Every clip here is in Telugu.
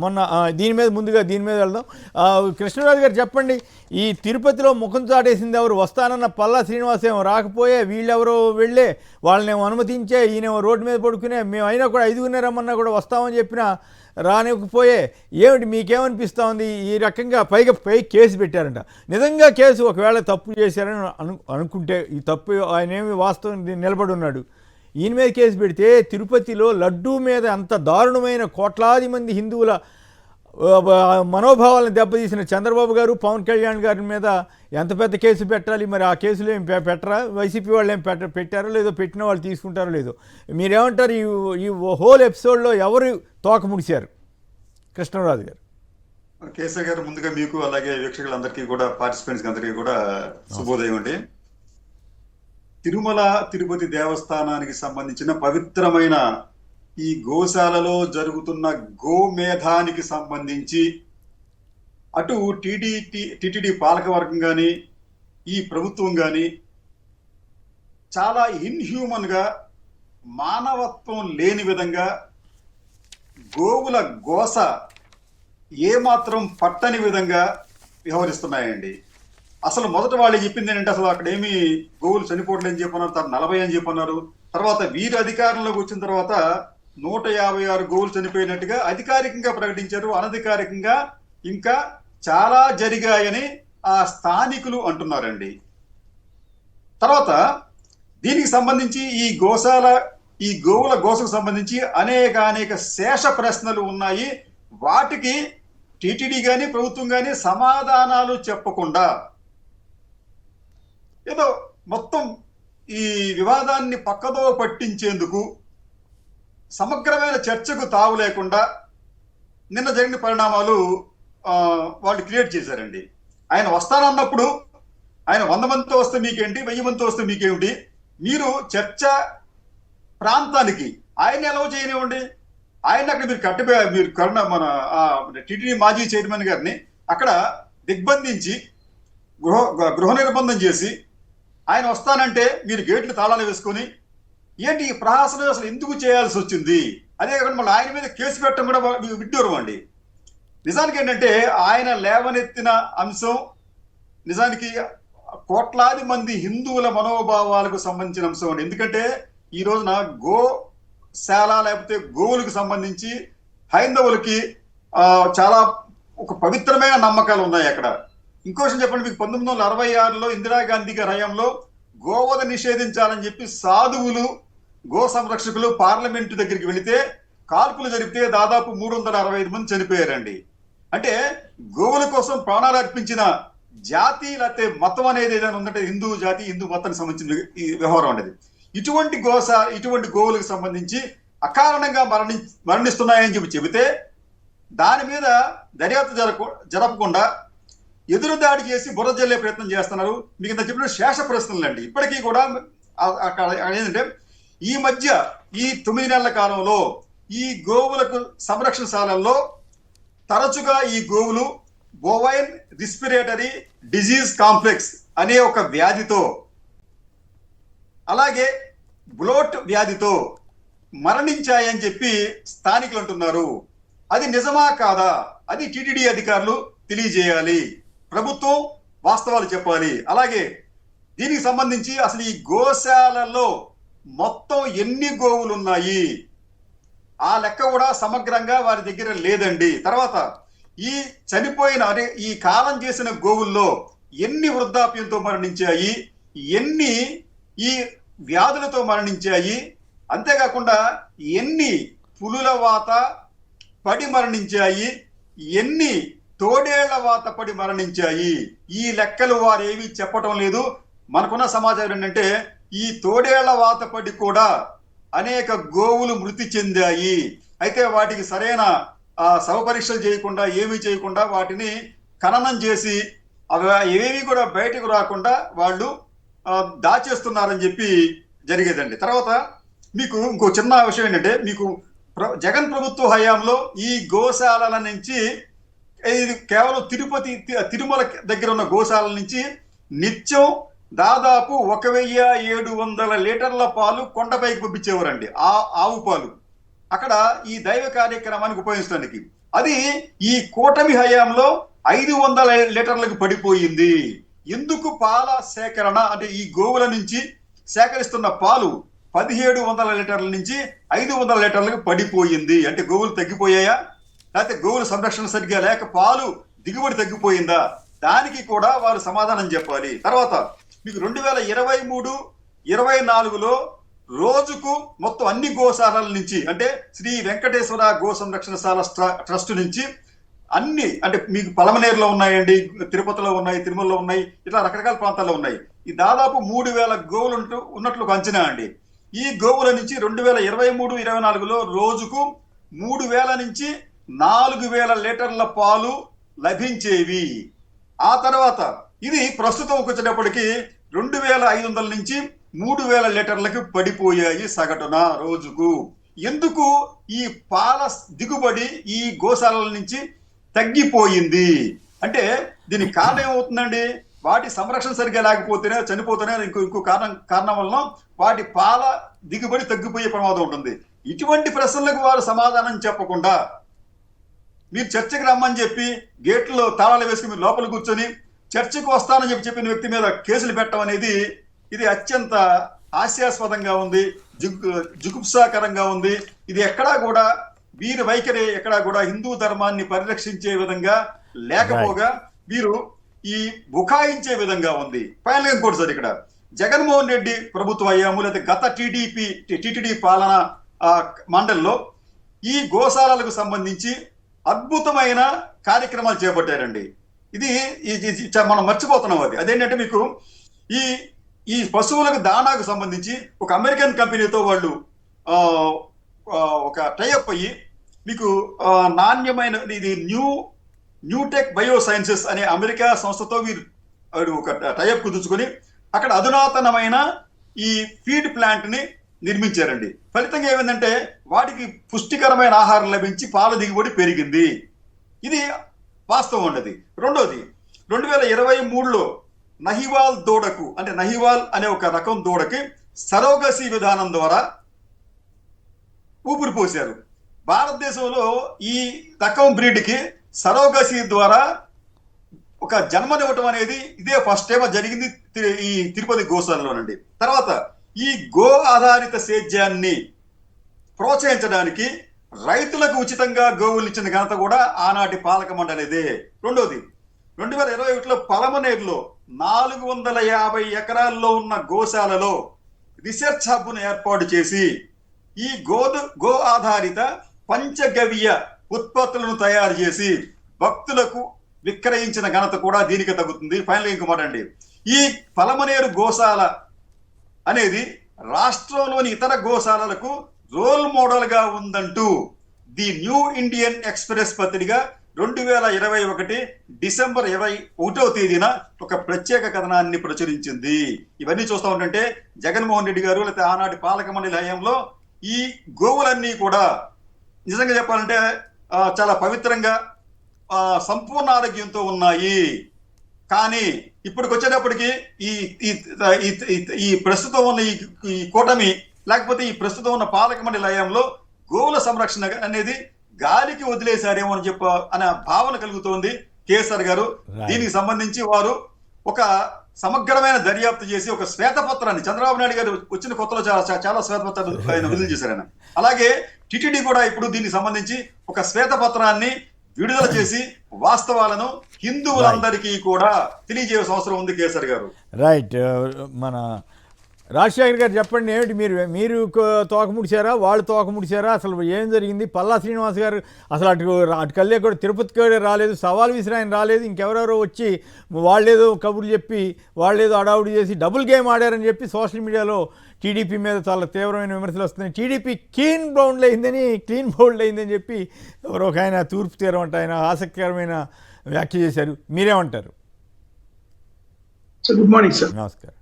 మొన్న దీని మీద వెళ్దాం. కృష్ణరాజు గారు చెప్పండి, ఈ తిరుపతిలో ముఖం చాటేసింది ఎవరు? వస్తానన్న పల్లా శ్రీనివాస్ ఏమో రాకపోయే, వీళ్ళెవరో వెళ్ళే, వాళ్ళనేమో అనుమతించే, ఈయనేమో రోడ్డు మీద పడుకునే, మేము అయినా కూడా 5గురినే రమ్మన్నా కూడా వస్తామని చెప్పినా రానివ్వకపోయే. ఏమిటి మీకేమనిపిస్తూ ఉంది? ఈ రకంగా పై కేసు పెట్టారంట. నిజంగా కేసు ఒకవేళ తప్పు చేశారని అనుకుంటే, ఈ తప్పు ఆయనేమి వాస్తవం నిలబడి ఉన్నాడు, ఈయన మీద కేసు పెడితే తిరుపతిలో లడ్డూ మీద అంత దారుణమైన కోట్లాది మంది హిందువుల మనోభావాలను దెబ్బతీసిన చంద్రబాబు గారు, పవన్ కళ్యాణ్ గారి మీద ఎంత పెద్ద కేసు పెట్టాలి? మరి ఆ కేసులు ఏం పెట్టరా? వైసీపీ వాళ్ళు ఏం పెట్టారో లేదో, పెట్టిన వాళ్ళు తీసుకుంటారో లేదో. మీరేమంటారు? ఈ హోల్ ఎపిసోడ్లో ఎవరు తోక ముడిచారు? కృష్ణరాజు గారు. కేసీఆర్ గారు, ముందుగా మీకు అలాగే వీక్షకులందరికీ కూడా, పార్టిసిపెంట్స్ అందరికీ కూడా శుభోదయం అండి. తిరుమల తిరుపతి దేవస్థానానికి సంబంధించిన పవిత్రమైన ఈ గోశాలలో జరుగుతున్న గోమేధానికి సంబంధించి అటు టిటిడి పాలకవర్గం కానీ ఈ ప్రభుత్వం కానీ చాలా ఇన్హ్యూమన్గా, మానవత్వం లేని విధంగా గోవుల గోస ఏమాత్రం పట్టని విధంగా వ్యవహరిస్తున్నాయండి. అసలు మొదట వాళ్ళు చెప్పింది ఏంటంటే, అసలు అక్కడ ఏమి గోవులు చనిపోవట్లేదని చెప్పన్నారు, 40 అని చెప్పన్నారు. తర్వాత వీరు అధికారంలోకి వచ్చిన తర్వాత 156 గోవులు చనిపోయినట్టుగా అధికారికంగా ప్రకటించారు. అనధికారికంగా ఇంకా చాలా జరిగాయని ఆ స్థానికులు అంటున్నారండి. తర్వాత దీనికి సంబంధించి ఈ గోవుల గోసకు సంబంధించి అనేక శేష ప్రశ్నలు ఉన్నాయి. వాటికి టిటిడి కానీ ప్రభుత్వం కానీ సమాధానాలు చెప్పకుండా ఏదో మొత్తం ఈ వివాదాన్ని పక్కదో పట్టించేందుకు సమగ్రమైన చర్చకు తావు లేకుండా నిన్న జరిగిన పరిణామాలు వాళ్ళు క్రియేట్ చేశారండి. ఆయన వస్తానన్నప్పుడు ఆయన 100 మందితో వస్తే మీకేంటి, 1000 మందితో వస్తే మీకేమిటి, మీరు చర్చ ప్రాంతానికి ఆయన ఎలా చేయనివ్వండి. ఆయన అక్కడ మీరు మన టిటిడి మాజీ చైర్మన్ గారిని అక్కడ దిగ్బంధించి గృహ నిర్బంధం చేసి ఆయన వస్తానంటే మీరు గేట్లు తాళాలు వేసుకొని ఏంటి ఈ ప్రహాసనం అసలు ఎందుకు చేయాల్సి వచ్చింది? అదే కాకుండా మళ్ళీ ఆయన మీద కేసు పెట్టడం కూడా విడ్డూరం అండి. నిజానికి ఏంటంటే ఆయన లేవనెత్తిన అంశం నిజానికి కోట్లాది మంది హిందువుల మనోభావాలకు సంబంధించిన అంశం అండి. ఎందుకంటే ఈ రోజున గోశాల లేకపోతే గోవులకు సంబంధించి హైందవులకి చాలా ఒక పవిత్రమైన నమ్మకాలు ఉన్నాయి అక్కడ. ఇంకో విషయం చెప్పండి, మీకు 1966లో ఇందిరాగాంధీ గారి హయాంలో గోవధ నిషేధించాలని చెప్పి సాధువులు, గో సంరక్షకులు పార్లమెంటు దగ్గరికి వెళితే కాల్పులు జరిపితే దాదాపు 365 మంది చనిపోయారండి. అంటే గోవుల కోసం ప్రాణాలు అర్పించిన జాతి లేకపోతే మతం అనేది ఏదైనా ఉందంటే హిందూ జాతి, హిందూ మతానికి సంబంధించిన ఈ వ్యవహారం అనేది. ఇటువంటి గోవులకు సంబంధించి అకారణంగా మరణిస్తున్నాయని చెబితే దాని మీద దర్యాప్తు జరపకుండా ఎదురు దాడి చేసి బుర్ర జల్లే ప్రయత్నం చేస్తున్నారు. మీకు ఇంత చెప్పిన శేష ప్రశ్నలు అండి. ఇప్పటికీ కూడా ఏంటంటే ఈ మధ్య ఈ 9 నెలల కాలంలో ఈ గోవులకు సంరక్షణశాలల్లో తరచుగా ఈ గోవులు బోవైన్ రెస్పిరేటరీ డిజీజ్ కాంప్లెక్స్ అనే ఒక వ్యాధితో, అలాగే బ్లోట్ వ్యాధితో మరణించాయని చెప్పి స్థానికులు అంటున్నారు. అది నిజమా కాదా? అది టిటిడి అధికారులు తెలియజేయాలి. ప్రభుత్వం వాస్తవాలు చెప్పాలి. అలాగే దీనికి సంబంధించి అసలు ఈ గోశాలలో మొత్తం ఎన్ని గోవులు ఉన్నాయి ఆ లెక్క కూడా సమగ్రంగా వారి దగ్గర లేదండి. తర్వాత ఈ చనిపోయిన ఈ కాలం చేసిన గోవుల్లో ఎన్ని వృద్ధాప్యంతో మరణించాయి, ఎన్ని ఈ వ్యాధులతో మరణించాయి, అంతేకాకుండా ఎన్ని పులుల వాత పడి మరణించాయి, ఎన్ని తోడేళ్ల వాత పడి మరణించాయి, ఈ లెక్కలు వారు ఏమీ చెప్పటం లేదు. మనకున్న సమాచారం ఏంటంటే ఈ తోడేళ్ల వాత పడి కూడా అనేక గోవులు మృతి చెందాయి. అయితే వాటికి సరైన శవపరీక్షలు చేయకుండా, ఏమీ చేయకుండా వాటిని ఖననం చేసి అవి ఏమీ కూడా బయటకు రాకుండా వాళ్ళు దాచేస్తున్నారని చెప్పి జరిగేదండి. తర్వాత మీకు ఇంకో చిన్న విషయం ఏంటంటే, మీకు జగన్ ప్రభుత్వ హయాంలో ఈ గోశాలల నుంచి, ఇది కేవలం తిరుమల దగ్గర ఉన్న గోశాల నుంచి నిత్యం దాదాపు 1700 లీటర్ల పాలు కొండపైకి పంపించేవారండి, ఆవు పాలు. అక్కడ ఈ దైవ కార్యక్రమానికి ఉపయోగించడానికి అది ఈ కూటమి హయాంలో 500 లీటర్లకు పడిపోయింది. ఎందుకు పాల సేకరణ అంటే ఈ గోవుల నుంచి సేకరిస్తున్న పాలు 1700 లీటర్ల నుంచి 500 లీటర్లకు పడిపోయింది. అంటే గోవులు తగ్గిపోయాయా, లేకపోతే గోవుల సంరక్షణ సరిగ్గా లేక పాలు దిగుబడి తగ్గిపోయిందా? దానికి కూడా వారు సమాధానం చెప్పాలి. తర్వాత మీకు 2023-24లో రోజుకు మొత్తం అన్ని గోశాలల నుంచి అంటే శ్రీ వెంకటేశ్వర గో సంరక్షణశాల ట్రస్ట్ నుంచి అన్ని అంటే మీకు పలమనేరులో ఉన్నాయండి, తిరుపతిలో ఉన్నాయి, తిరుమలలో ఉన్నాయి, ఇట్లా రకరకాల ప్రాంతాల్లో ఉన్నాయి. ఈ దాదాపు 3000 గోవులు ఉన్నట్లు ఒక అంచనా అండి. ఈ గోవుల నుంచి 2023-24లో రోజుకు 3000 నుంచి 4000 లీటర్ల పాలు లభించేవి. ఆ తర్వాత ఇది ప్రస్తుతం వచ్చేటప్పటికి 2500 నుంచి 3000 లీటర్లకు పడిపోయాయి సగటున రోజుకు. ఎందుకు ఈ పాల దిగుబడి ఈ గోశాలల నుంచి తగ్గిపోయింది అంటే దీనికి కారణం ఏమవుతుందండి? వాటి సంరక్షణ సరిగ్గా లేకపోతేనే చనిపోతేనే ఇంకో కారణం వలన వాటి పాల దిగుబడి తగ్గిపోయే ప్రమాదం ఉంటుంది. ఇటువంటి ప్రశ్నలకు వారు సమాధానం చెప్పకుండా మీరు చర్చకు రమ్మని చెప్పి గేట్లో తాళాలు వేసుకుని మీరు లోపల కూర్చొని చర్చకు వస్తానని చెప్పిన వ్యక్తి మీద కేసులు పెట్టడం అనేది ఇది అత్యంత హాస్యాస్పదంగా ఉంది, జుగుప్సాకరంగా ఉంది. ఇది ఎక్కడా కూడా వీరి వైఖరి ఎక్కడా కూడా హిందూ ధర్మాన్ని పరిరక్షించే విధంగా లేకపోగా వీరు ఈ బుకాయించే విధంగా ఉంది. ఫైనల్ ఇంకోటి సార్, ఇక్కడ జగన్మోహన్ రెడ్డి ప్రభుత్వం అయ్యాము లేదా గత టీటీడీ పాలన మండలిలో ఈ గోశాలలకు సంబంధించి అద్భుతమైన కార్యక్రమాలు చేపట్టారండి. ఇది మనం మర్చిపోతున్నాం. అదేంటంటే మీకు ఈ పశువులకు దానాకు సంబంధించి ఒక అమెరికన్ కంపెనీతో వాళ్ళు ఒక టైఅప్ అయ్యి మీకు నాణ్యమైన ఇది న్యూటెక్ బయో సైన్సెస్ అనే అమెరికా సంస్థతో వీరు ఒక టైఅప్ కుదుర్చుకొని అక్కడ అధునాతనమైన ఈ ఫీడ్ ప్లాంట్ ని నిర్మించారండి. ఫలితంగా ఏమైందంటే వాటికి పుష్టికరమైన ఆహారం లభించి పాల దిగుబడి పెరిగింది. ఇది వాస్తవం ఉండదు. రెండోది 2023లో నహివాల్ దూడకు అంటే నహివాల్ అనే ఒక రకం దూడకి సరోగసీ విధానం ద్వారా ఊపిరి పోశారు. భారతదేశంలో ఈ రకం బ్రీడ్కి సరోగసీ ద్వారా ఒక జన్మనివ్వటం అనేది ఇదే ఫస్ట్ టైం జరిగింది ఈ తిరుపతి గోశాలలోనండి. తర్వాత ఈ గో ఆధారిత సేద్యాన్ని ప్రోత్సహించడానికి రైతులకు ఉచితంగా గోవులు ఇచ్చిన ఘనత కూడా ఆనాటి పాలక మండలిదే. రెండోది 2021లో పలమనేరులో 450 ఎకరాల్లో ఉన్న గోశాలలో రీసెర్చ్ హబ్ను ఏర్పాటు చేసి ఈ గో ఆధారిత పంచగవ్య ఉత్పత్తులను తయారు చేసి భక్తులకు విక్రయించిన ఘనత కూడా దీనికి తగ్గుతుంది. ఫైనల్ ఇంకో మాట అండి, ఈ పలమనేరు గోశాల అనేది రాష్ట్రంలోని ఇతర గోశాలలకు రోల్ మోడల్ గా ఉందంటూ ది న్యూ ఇండియన్ ఎక్స్ప్రెస్ పత్రిక 2021 డిసెంబర్ 21వ తేదీన ఒక ప్రత్యేక కథనాన్ని ప్రచురించింది. ఇవన్నీ చూస్తూ ఉంటుంటే జగన్మోహన్ రెడ్డి గారు లేకపోతే ఆనాటి పాలక మండలి హయాంలో ఈ గోవులన్నీ కూడా నిజంగా చెప్పాలంటే చాలా పవిత్రంగా సంపూర్ణ ఆరోగ్యంతో ఉన్నాయి. కానీ ఇప్పటికి వచ్చేటప్పటికి ఈ ప్రస్తుతం ఉన్న ఈ కూటమి లేకపోతే ఈ ప్రస్తుతం ఉన్న పాలక మండలి హయాంలో గోవుల సంరక్షణ అనేది గాలికి వదిలేశారేమో అని అనే భావన కలుగుతోంది కేసీఆర్ గారు. దీనికి సంబంధించి వారు ఒక సమగ్రమైన దర్యాప్తు చేసి ఒక శ్వేతపత్రాన్ని చంద్రబాబు నాయుడు గారు వచ్చిన కొత్తలో చాలా శ్వేతపత్రాలు ఆయన విడుదల చేశారు ఆయన. అలాగే టిటిడి కూడా ఇప్పుడు దీనికి సంబంధించి ఒక శ్వేతపత్రాన్ని విడుదల చేసి వాస్తవాలను హిందువులందరికీ కూడా తెలియజేయాల్సిన అవసరం ఉంది కేసీఆర్ గారు. రైట్. మన రాజశేఖర్ గారు చెప్పండి, ఏమిటి మీరు తోక ముడిచారా, వాళ్ళు తోక ముడిచారా, అసలు ఏం జరిగింది? పల్లా శ్రీనివాస్ గారు అసలు అటు కల్లే కూడా తిరుపతికి కూడా రాలేదు, సవాల్ విసిరి ఆయన రాలేదు, ఇంకెవరెవరో వచ్చి వాళ్ళేదో కబుర్లు చెప్పి వాళ్ళేదో అడావుడి చేసి డబుల్ గేమ్ ఆడారని చెప్పి సోషల్ మీడియాలో టీడీపీ మీద చాలా తీవ్రమైన విమర్శలు వస్తున్నాయి. టీడీపీ క్లీన్ బౌల్డ్ అయిందని చెప్పి ఎవరో ఒక ఆయన తూర్పు తీరం అంట ఆయన ఆసక్తికరమైన వ్యాఖ్య చేశారు. మీరేమంటారు? Good morning sir. నమస్కారం.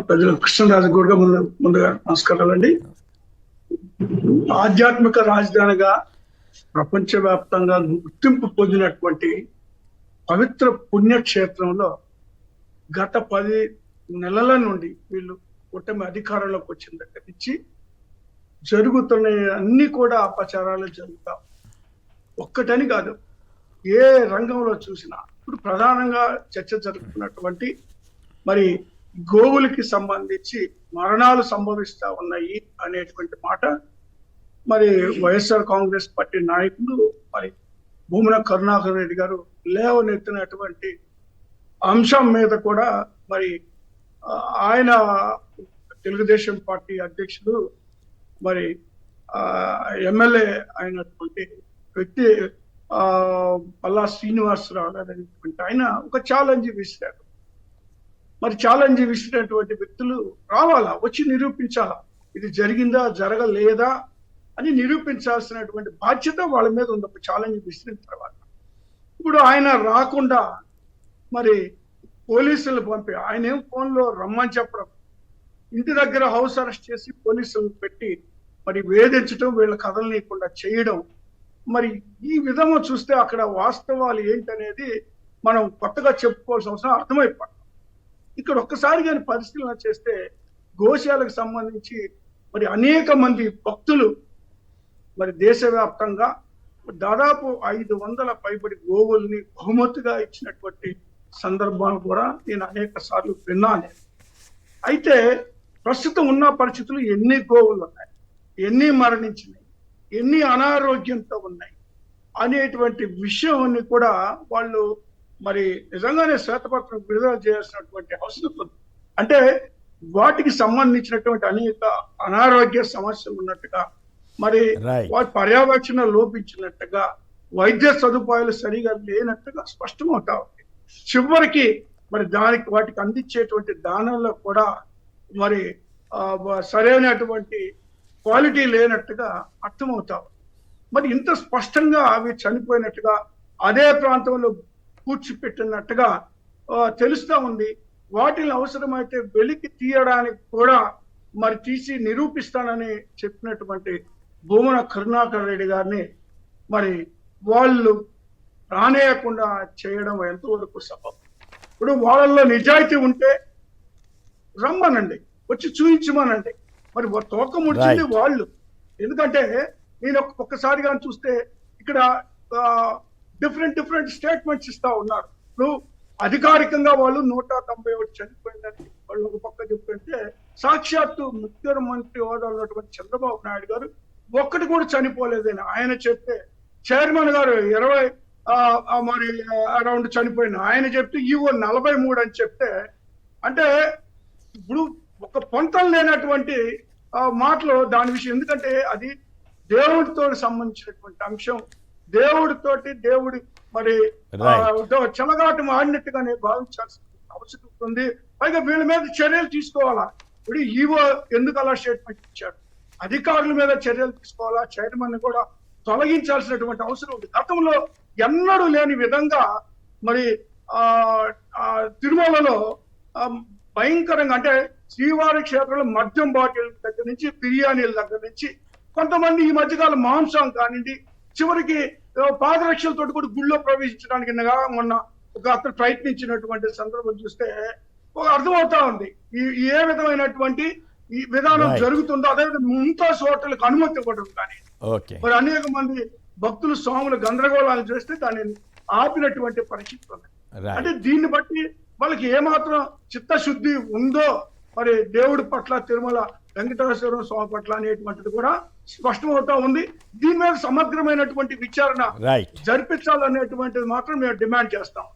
ప్రజలు కృష్ణరాజు కూడా ముందుగా నమస్కారాలండి. ఆధ్యాత్మిక రాజధానిగా ప్రపంచవ్యాప్తంగా గుర్తింపు పొందినటువంటి పవిత్ర పుణ్యక్షేత్రంలో గత 10 నెలల నుండి వీళ్ళు కూటమి అధికారంలోకి వచ్చిన దగ్గర నుంచి జరుగుతున్న అన్ని కూడా అపచారాలు జరుగుతాం. ఒక్కటని కాదు, ఏ రంగంలో చూసినా ఇప్పుడు ప్రధానంగా చర్చ జరుగుతున్నటువంటి మరి గోవులకి సంబంధించి మరణాలు సంభవిస్తా ఉన్నాయి అనేటువంటి మాట మరి వైఎస్ఆర్ కాంగ్రెస్ పార్టీ నాయకులు మరి భూమన కరుణాకర్ రెడ్డి గారు లేవనెత్తినటువంటి అంశం మీద కూడా మరి ఆయన తెలుగుదేశం పార్టీ అధ్యక్షుడు మరి ఎమ్మెల్యే అయినటువంటి వ్యక్తి పల్లా శ్రీనివాసరావు గారు అనేటువంటి ఆయన ఒక ఛాలెంజ్ విసిరారు. మరి ఛాలెంజ్ విసిరినటువంటి వ్యక్తులు రావాలా, వచ్చి నిరూపించాలా, ఇది జరిగిందా జరగలేదా అని నిరూపించాల్సినటువంటి బాధ్యత వాళ్ళ మీద ఉంది. ఒక ఛాలెంజ్ విసిరిన తర్వాత ఇప్పుడు ఆయన రాకుండా మరి పోలీసులు పంపి, ఆయన ఏం ఫోన్లో రమ్మని చెప్పడం, ఇంటి దగ్గర హౌస్ అరెస్ట్ చేసి పోలీసులు పెట్టి మరి వేధించడం, వీళ్ళ కదలనీయకుండా చేయడం, మరి ఈ విధంగా చూస్తే అక్కడ వాస్తవాలు ఏంటనేది మనం కొత్తగా చెప్పుకోవాల్సిన అవసరం అర్థమైపోతుంది. ఇక్కడ ఒక్కసారి కానీ పరిశీలన చేస్తే గోశాలకు సంబంధించి మరి అనేక మంది భక్తులు మరి దేశవ్యాప్తంగా దాదాపు 500 పైబడి గోవుల్ని బహుమతిగా ఇచ్చినటువంటి సందర్భాలు కూడా నేను అనేక సార్లు విన్నాను. అయితే ప్రస్తుతం ఉన్న పరిస్థితులు ఎన్ని గోవులు ఉన్నాయి, ఎన్ని మరణించినాయి, ఎన్ని అనారోగ్యంతో ఉన్నాయి అనేటువంటి విషయాన్ని కూడా వాళ్ళు మరి నిజంగానే శ్వేతపత్రం విడుదల చేయాల్సినటువంటి అవసరం ఉంది. అంటే వాటికి సంబంధించినటువంటి అనేక అనారోగ్య సమస్యలు ఉన్నట్టుగా, మరి వాటి పర్యవేక్షణ లోపించినట్టుగా, వైద్య సదుపాయాలు సరిగా లేనట్టుగా స్పష్టమవుతా ఉంది. చివరికి మరి వాటికి అందించేటువంటి దానంలో కూడా మరి సరైనటువంటి క్వాలిటీ లేనట్టుగా అర్థమవుతా ఉంది. మరి ఇంత స్పష్టంగా అవి చనిపోయినట్టుగా అదే ప్రాంతంలో కూర్చిపెట్టినట్టుగా తెలుస్తా ఉంది. వాటిని అవసరమైతే వెలికి తీయడానికి కూడా మరి తీసి నిరూపిస్తానని చెప్పినటువంటి భూమన కరుణాకర్ రెడ్డి గారిని మరి వాళ్ళు రానేయకుండా చేయడం ఎంతవరకు సబబు? ఇప్పుడు వాళ్ళల్లో నిజాయితీ ఉంటే రమ్మనండి, వచ్చి చూయించమనండి. మరి తోక ముడిచింది వాళ్ళు. ఎందుకంటే నేను ఒక్కసారిగా చూస్తే ఇక్కడ డిఫరెంట్ స్టేట్మెంట్స్ ఇస్తా ఉన్నారు. ఇప్పుడు అధికారికంగా వాళ్ళు 191 చనిపోయిందని వాళ్ళు ఒక పక్క చెప్తుంటే, సాక్షాత్తు ముఖ్యమంత్రి హోదా ఉన్నటువంటి చంద్రబాబు నాయుడు గారు ఒక్కటి కూడా చనిపోలేదని ఆయన చెప్తే, చైర్మన్ గారు 20 మరి అరౌండ్ చనిపోయిన ఆయన చెప్తే ఈవో 43 అని చెప్తే, అంటే ఇప్పుడు ఒక పొంతం లేనటువంటి మాటలు దాని విషయం. ఎందుకంటే అది దేవుడితో సంబంధించినటువంటి అంశం. దేవుడి మరి చెలగాటు ఆడినట్టుగానే భావించాల్సిన అవసరం ఉంది. పైగా వీళ్ళ మీద చర్యలు తీసుకోవాలా. ఇప్పుడు ఈవో ఎందుకు అలా స్టేట్మెంట్ ఇచ్చాడు, అధికారుల మీద చర్యలు తీసుకోవాలా, చైర్మన్ కూడా తొలగించాల్సినటువంటి అవసరం ఉంది. గతంలో ఎన్నడూ లేని విధంగా మరి తిరుమలలో భయంకరంగా, అంటే శ్రీవారి క్షేత్రంలో మద్యం బాటిల్ దగ్గర నుంచి, బిర్యానీల దగ్గర నుంచి, కొంతమంది ఈ మధ్యకాలం మాంసం కానివ్వండి, చివరికి పాదరక్షలతో కూడా గుళ్ళో ప్రవేశించడానికి మొన్న ఒక అతను ప్రయత్నించినటువంటి సందర్భం చూస్తే ఒక అర్థమవుతా ఉంది ఏ విధమైనటువంటి ఈ విధానం జరుగుతుందో. అదేవిధంగా ముంతాజ్ హోటల్కి అనుమతి ఇవ్వడం కానీ, మరి అనేక మంది భక్తులు స్వాములు గందరగోళాలు చేస్తే దానిని ఆపినటువంటి పరిస్థితి ఉంది. అంటే దీన్ని బట్టి వాళ్ళకి ఏమాత్రం చిత్తశుద్ధి ఉందో మరి దేవుడి పట్ల, తిరుమల వెంకటేశ్వర స్వామి పట్ల అనేటువంటిది కూడా స్పష్టమవుతా ఉంది. దీని మీద సమగ్రమైనటువంటి విచారణ జరిపించాలనేటువంటిది మాత్రం మేము డిమాండ్ చేస్తాం.